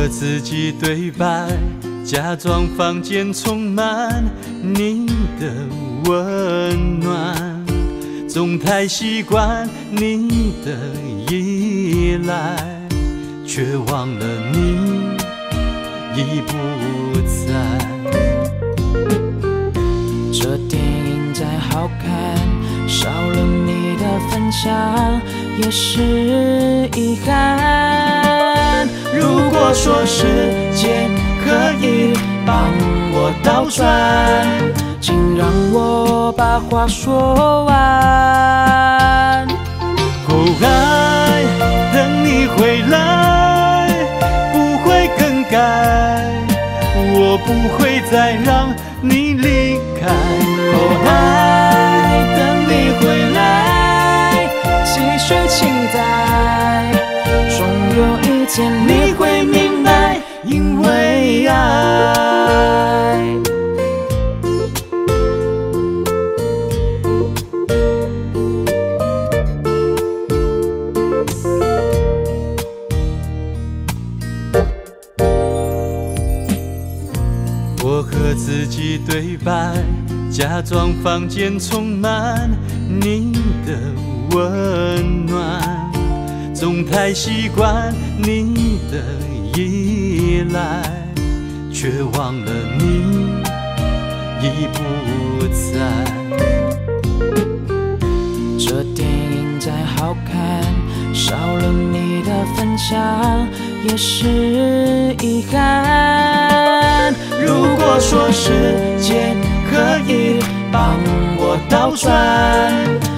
自己对白，假装房间充满你的温暖，总太习惯你的依赖，却忘了你已不在。这电影再好看，少了你的分享也是遗憾。如果说时间可以帮我倒转，请让我把话说完。爱，等你回来，不会更改，我不会再让你离开。爱，等你回来，继续期待，终有一天你会明白，因为爱。我和自己对白，假装房间充满你的温暖，总太习惯你的依赖，却忘了你已不在。这电影再好看，少了你的分享也是遗憾。如果说时间可以帮我倒转，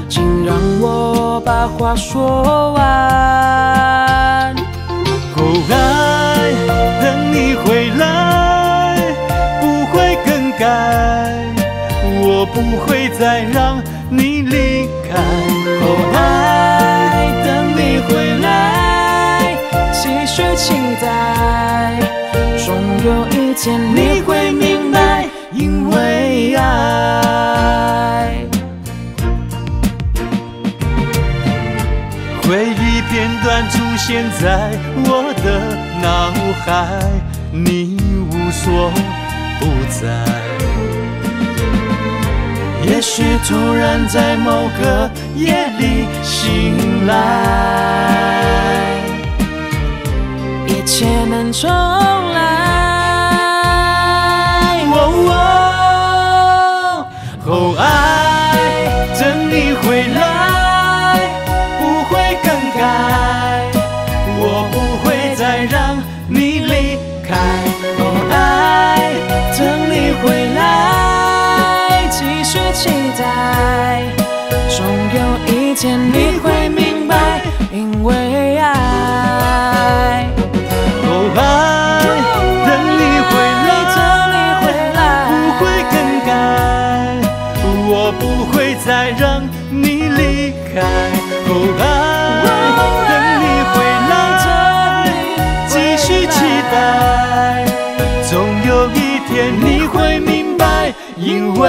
请让我把话说完。爱，等你回来，不会更改，我不会再让你离开。爱，等你回来，继续期待，终有一天你会明白，因为爱。回忆片段出现在我的脑海，你无所不在。也许突然在某个夜里醒来，一切能重来。爱，等你回来，不会更改，我不会再让你离开。爱，等你回来，继续期待，终有一天你会明白，因为爱。爱，等你回来，不会更改，我不会再让你离开。爱，等你回来，继续期待，总有一天你会明白，因为